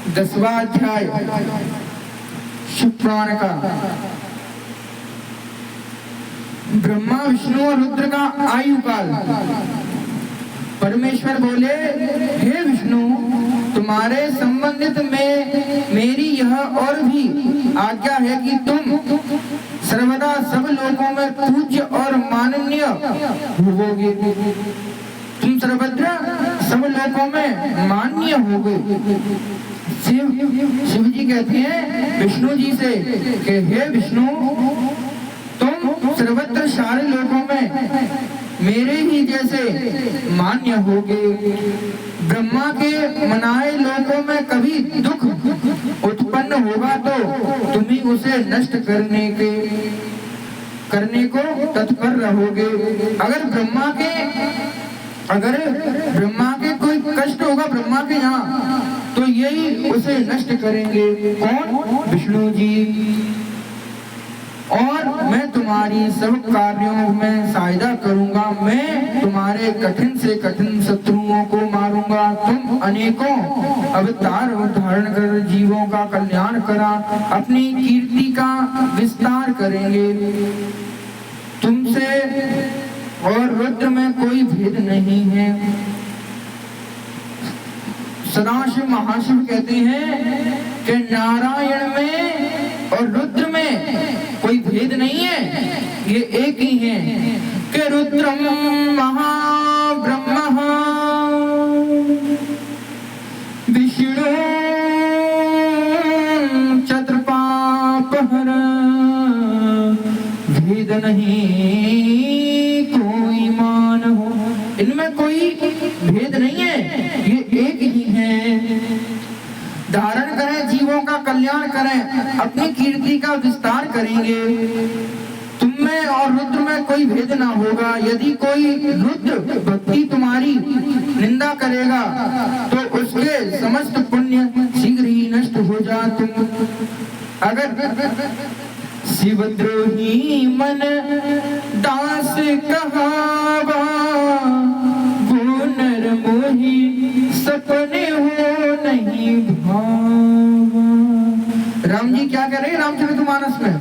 10वां अध्याय शिव पुराण का। ब्रह्मा विष्णु और रुद्र का आयु काल। परमेश्वर बोले, हे विष्णु, तुम्हारे संबंधित में मेरी यह और भी आज्ञा है कि तुम सर्वदा सब लोगों में पूज्य और माननीय होगे। तुम सर्वत्र सब लोगों में मान्य होगे। शिव जी कहते हैं विष्णु जी से कि हे विष्णु, तुम सर्वत्र सारे लोगों में मेरे ही जैसे मान्य होगे। ब्रह्मा के मनाए लोगों में कभी दुख उत्पन्न होगा तो तुम ही उसे नष्ट करने को तत्पर रहोगे। अगर ब्रह्मा के कोई कष्ट होगा ब्रह्मा के यहाँ, तो यही उसे नष्ट करेंगे। कौन? विष्णु जी। और मैं तुम्हारी सब कार्यों में सहायता करूंगा। मैं तुम्हारे कठिन से कठिन शत्रुओं को मारूंगा। तुम अनेकों अवतार धारण कर जीवों का कल्याण करा अपनी कीर्ति का विस्तार करेंगे। तुमसे और रुद्र में कोई भेद नहीं है। सदाशिव महाशिव कहते हैं कि नारायण में और रुद्र में कोई भेद नहीं है, ये एक ही है कि रुद्रम महाब्रह्म विष्णु चतुर्पापहर। भेद नहीं कोई मान हो, इनमें कोई भेद नहीं है, ये एक ही है। धारण करें, जीवों का कल्याण करें, अपनी कीर्ति का विस्तार करेंगे। तुम में और रुद्र में कोई भेद ना होगा। यदि कोई रुद्र भक्ति तुम्हारी निंदा करेगा तो उसके समस्त पुण्य शीघ्र ही नष्ट हो जाते। अगर शिवद्रोही मन दास कहावा, गुनर मोही सपने हो नहीं भावा। राम जी क्या कह रहे हैं रामचरितमानस में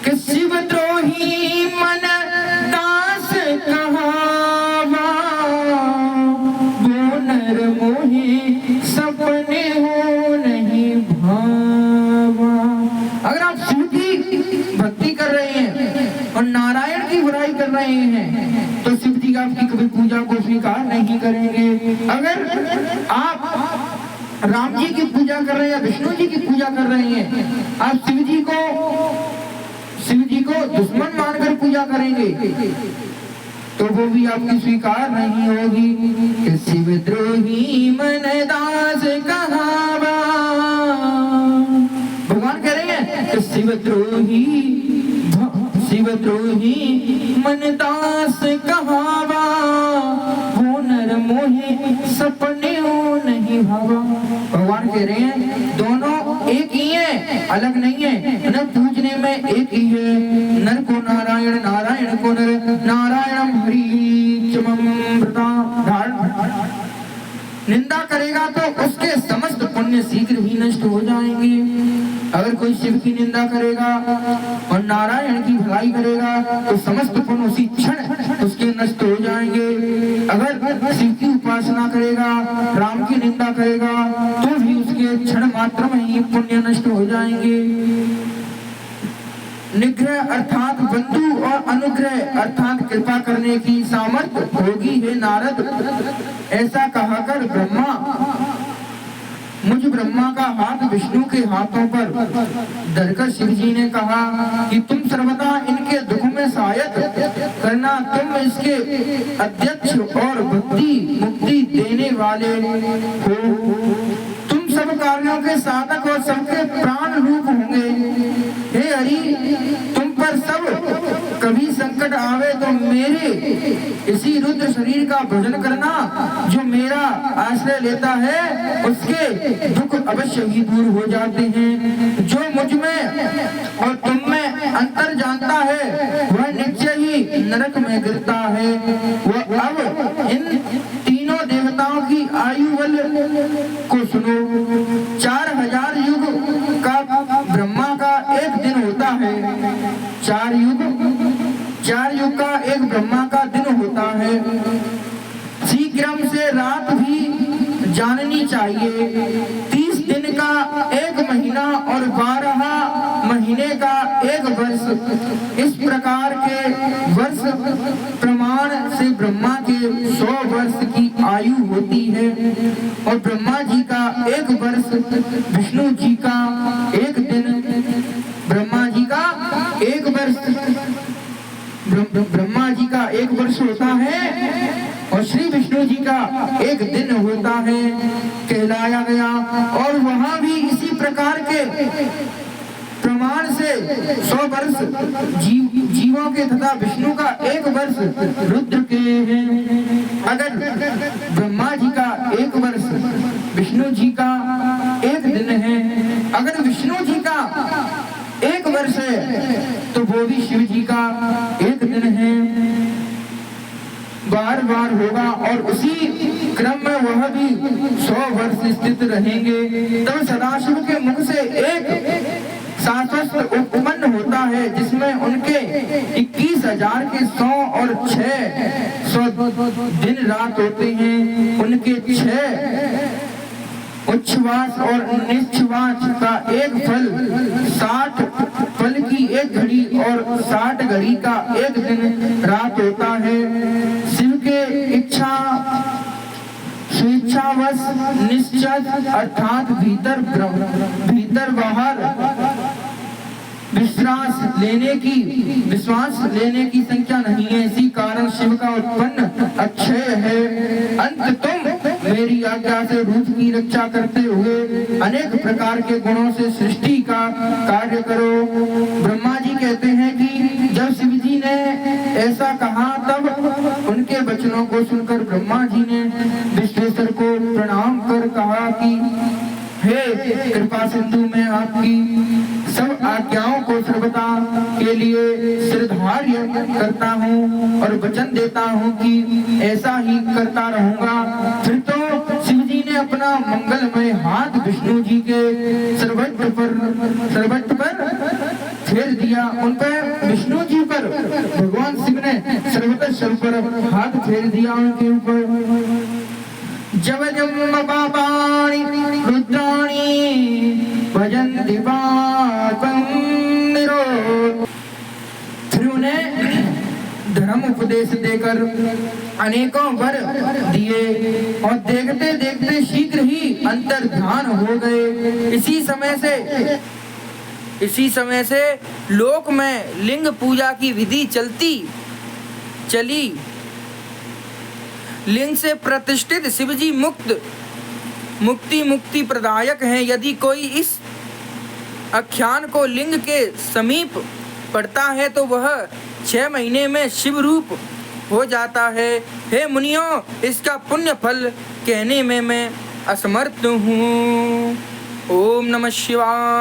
कि शिवद्रोही मन दास कहावा, गुनर मोही सपने हो नहीं भावा। अगर आप शिव की भक्ति कर रहे हैं और नारायण की बुराई कर रहे हैं तो शिव जी आपकी कभी पूजा को स्वीकार नहीं करेंगे। अगर आप राम जी की पूजा कर रहे हैं या विष्णु जी की पूजा कर रहे हैं, आप शिव जी को दुश्मन मानकर पूजा करेंगे तो वो भी आपकी स्वीकार नहीं होगी। कि शिवद्रोही मन दास कहावा। भगवान कह रहे हैं कि शिवद्रोही मन दास कहावा, वो नर मोहे सपने हो नहीं भावा। भगवान कह रहे हैं दोनों एक ही है, अलग नहीं है। न पूजने में एक ही है। नर को नारायण, नारायण को नर, नारायणम हरि चममृता। निंदा करेगा तो उसके समस्त पुण्य शीघ्र ही नष्ट हो जाएंगे। अगर कोई शिव की निंदा करेगा और नारायण की भलाई करेगा तो समस्त पुण्य उसी क्षण उसके नष्ट हो जाएंगे। अगर शिव की उपासना करेगा, राम की निंदा करेगा तो भी उसके क्षण मात्र में ही पुण्य नष्ट हो जाएंगे। निग्रह अर्थात बंधु और अनुग्रह अर्थात कृपा करने की सामर्थ्य होगी हे नारद। ऐसा कहकर मुझ ब्रह्मा का हाथ विष्णु के हाथों पर धरकर शिव जी ने कहा कि तुम सर्वदा इनके दुख में सहायता करना। तुम इसके अध्यक्ष और भक्ति मुक्ति देने वाले हो। तुम सब कार्यों के साधक और सबके प्राण रूप होंगे। हे हरि, तुम पर सब कभी संकट आवे तो मेरे इसी रुद्र शरीर का भजन करना। जो मेरा आश्रय लेता है उसके दुख अवश्य ही दूर हो जाते हैं। जो मुझ में और तुम में अंतर जानता है वह निश्चय ही नरक में गिरता है। वह अब इन तीनों देवताओं की आयु बल को सुनो। होता है। शीघ्रम से रात भी जाननी चाहिए। 30 दिन का 1 महीना और 12 महीने का 1 वर्ष, इस प्रकार के वर्ष प्रमाण से ब्रह्मा के 100 वर्ष की आयु होती है। और ब्रह्मा जी का 1 वर्ष, विष्णु जी का 1 दिन। ब्रह्मा जी का 1 वर्ष, ब्रह्मा जी का 1 वर्ष होता है और श्री विष्णु जी का 1 दिन होता है, कहलाया गया। और वहां भी इसी प्रकार के प्रमाण से 100 वर्ष जीवों के तथा विष्णु का 1 वर्ष रुद्र के हैं। अगर ब्रह्मा जी का 1 वर्ष, विष्णु जी का 1 दिन है, अगर विष्णु जी का 1 वर्ष है तो वो भी शिव जी का 1 दिन है। बार बार होगा और उसी क्रम में वह भी 100 वर्ष स्थित रहेंगे। तब सदाशिव के मुख से एक शास्त्र उत्पन्न होता है जिसमें उनके 21,000 के 100 और 600 दिन रात होते हैं। उनके 6 उच्छ्वास और निश्वास का 1 फल, 60 फल की 1 घड़ी और 60 घड़ी का 1 दिन रात होता है। शिव के इच्छा स्वेच्छावश निश्चय अर्थात भीतर बाहर विश्वास लेने की संख्या नहीं है। इसी कारण शिव का उत्पन्न अक्षय है। अंत तुम मेरी आज्ञा से रूप की रक्षा करते हुए अनेक प्रकार के गुणों से सृष्टि का कार्य करो। ब्रह्मा जी कहते हैं कि जब शिव जी ने ऐसा कहा तब उनके वचनों को सुनकर ब्रह्मा जी ने विश्वेश्वर को प्रणाम कर कहा कि हे कृपा सिंधु, मैं आपकी सब आज्ञाओं को सर्वदा के लिए सिरधार्य करता हूँ और वचन देता हूँ कि ऐसा ही करता रहूंगा। फिर तो शिव जी ने अपना मंगलमय हाथ विष्णु जी के सर्वत्र पर फेर दिया। उन पर विष्णु जी पर भगवान शिव ने सर्वत्र पर हाथ फेर दिया उनके ऊपर। जब पापाणि रुद्राणि भजन्ति पापं निरोध। फिर उन्हें धर्म उपदेश देकर अनेकों वर दिए और देखते देखते शीघ्र ही अंतर्ध्यान हो गए। इसी समय से लोक में लिंग पूजा की विधि चली। लिंग से प्रतिष्ठित शिवजी मुक्ति प्रदायक हैं। यदि कोई इस आख्यान को लिंग के समीप पढ़ता है तो वह 6 महीने में शिव रूप हो जाता है। हे मुनियों, इसका पुण्य फल कहने में मैं असमर्थ हूँ। ओम नमः शिवाय।